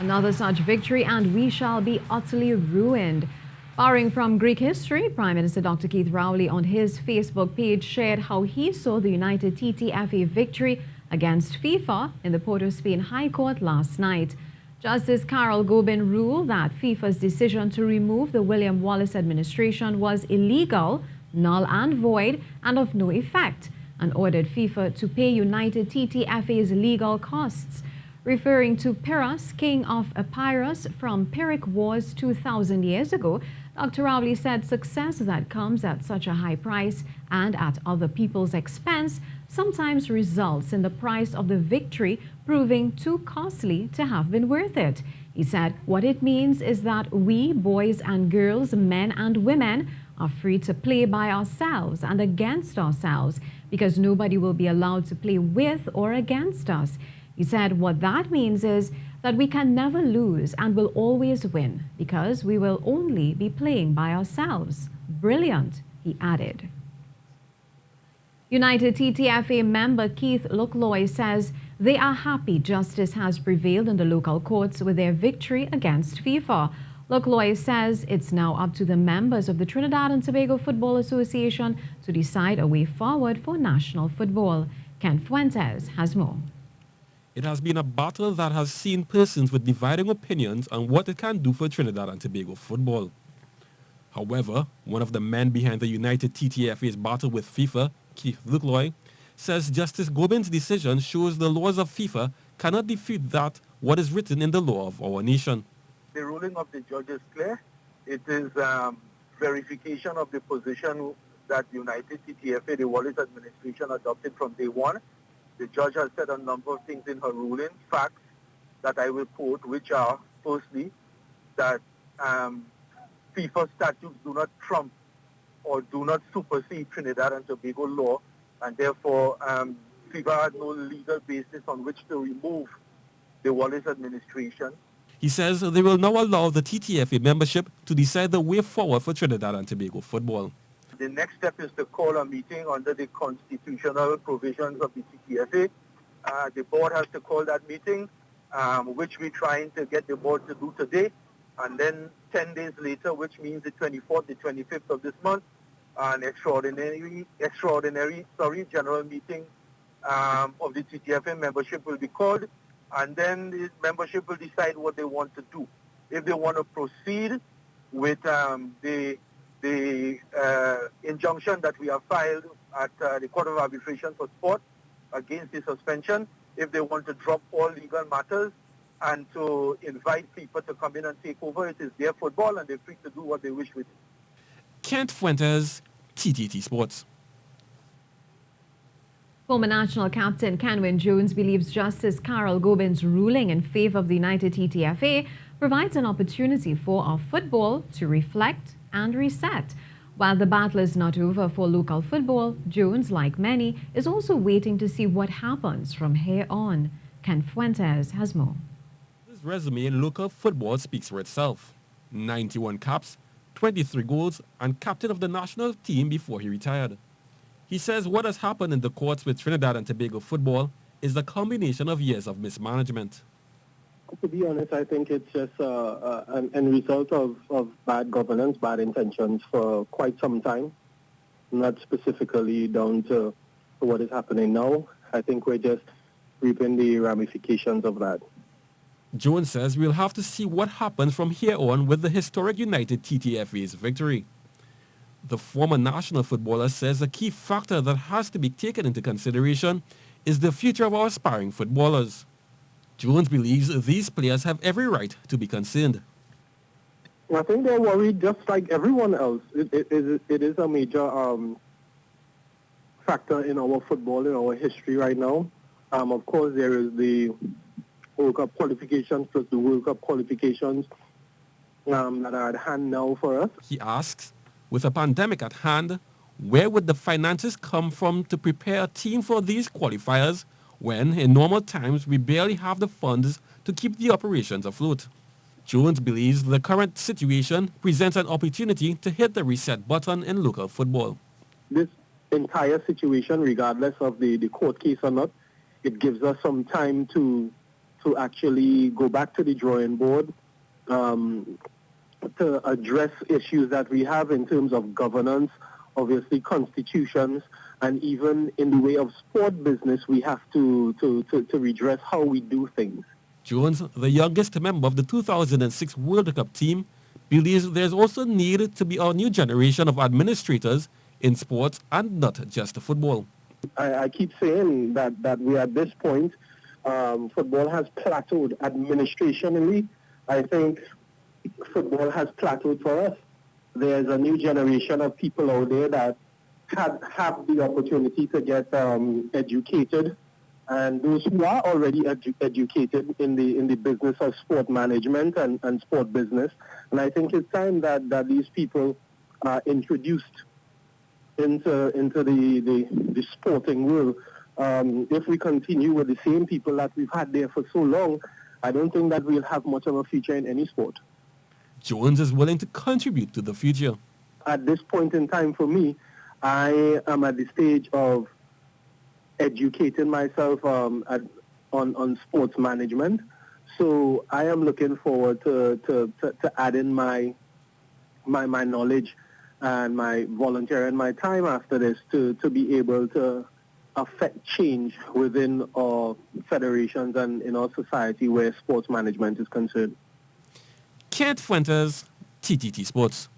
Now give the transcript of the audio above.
Another such victory and we shall be utterly ruined. Borrowing from Greek history, Prime Minister Dr. Keith Rowley on his Facebook page shared how he saw the United TTFA victory against FIFA in the Port of Spain High Court last night. Justice Carol Gobin ruled that FIFA's decision to remove the William Wallace administration was illegal, null and void, and of no effect, and ordered FIFA to pay United TTFA's legal costs. Referring to Pyrrhus, king of Epirus from Pyrrhic wars 2,000 years ago, Dr. Rowley said success that comes at such a high price and at other people's expense sometimes results in the price of the victory proving too costly to have been worth it. He said what it means is that we, boys and girls, men and women, are free to play by ourselves and against ourselves because nobody will be allowed to play with or against us. He said what that means is that we can never lose and will always win because we will only be playing by ourselves. Brilliant, he added. United TTFA member Keith Rowley says they are happy justice has prevailed in the local courts with their victory against FIFA. Rowley says it's now up to the members of the Trinidad and Tobago Football Association to decide a way forward for national football. Ken Fuentes has more. It has been a battle that has seen persons with dividing opinions on what it can do for Trinidad and Tobago football. However, one of the men behind the United TTFA's battle with FIFA, Keith Rowley, says Justice Gobin's decision shows the laws of FIFA cannot defeat what is written in the law of our nation. The ruling of the judge is clear. It is verification of the position that United TTFA, the Wallace administration, adopted from day one. The judge has said a number of things in her ruling, facts that I will quote, which are, firstly, that FIFA statutes do not trump or do not supersede Trinidad and Tobago law, and therefore FIFA had no legal basis on which to remove the Wallace administration. He says they will now allow the TTFA membership to decide the way forward for Trinidad and Tobago football. The next step is to call a meeting under the constitutional provisions of the TTFA. The board has to call that meeting, which we're trying to get the board to do today. And then 10 days later, which means the 24th, the 25th of this month, an extraordinary general meeting of the TTFA membership will be called. And then the membership will decide what they want to do. If they want to proceed with the injunction that we have filed at the Court of Arbitration for Sport against the suspension, if they want to drop all legal matters and to invite FIFA to come in and take over, it is their football and they're free to do what they wish with it. Kent Fuentes, TTT Sports. Former national captain Kenwyn Jones believes Justice Carol Gobin's ruling in favor of the United TTFA provides an opportunity for our football to reflect and reset. While the battle is not over for local football, Jones, like many, is also waiting to see what happens from here on. Ken Fuentes has more. His resume in local football speaks for itself. 91 caps, 23 goals, and captain of the national team before he retired. He says what has happened in the courts with Trinidad and Tobago football is the combination of years of mismanagement. To be honest, I think it's just an end result of bad governance, bad intentions for quite some time, not specifically down to what is happening now. I think we're just reaping the ramifications of that. Jones says we'll have to see what happens from here on with the historic United TTFA's victory. The former national footballer says a key factor that has to be taken into consideration is the future of our aspiring footballers. Jones believes these players have every right to be concerned. I think they're worried just like everyone else. It is a major factor in our football, in our history right now. Of course, there is the World Cup qualifications plus the World Cup qualifications that are at hand now for us. He asks, with a pandemic at hand, where would the finances come from to prepare a team for these qualifiers when, in normal times, we barely have the funds to keep the operations afloat? Jones believes the current situation presents an opportunity to hit the reset button in local football. This entire situation, regardless of the court case or not, it gives us some time to to actually go back to the drawing board to address issues that we have in terms of governance, obviously constitutions, and even in the way of sport business, we have to redress how we do things. Jones, the youngest member of the 2006 World Cup team, believes there's also need to be a new generation of administrators in sports and not just football. I keep saying that we at this point, football has plateaued administrationally. I think football has plateaued for us. There's a new generation of people out there that have the opportunity to get educated, and those who are already educated in the business of sport management and sport business. And I think it's time that these people are introduced into the sporting world. If we continue with the same people that we've had there for so long, I don't think that we'll have much of a future in any sport. Jones is willing to contribute to the future. At this point in time for me, I am at the stage of educating myself on sports management. So I am looking forward to adding my knowledge and my volunteering my time after this to be able to affect change within our federations and in our society where sports management is concerned. Kent Fuentes, TTT Sports.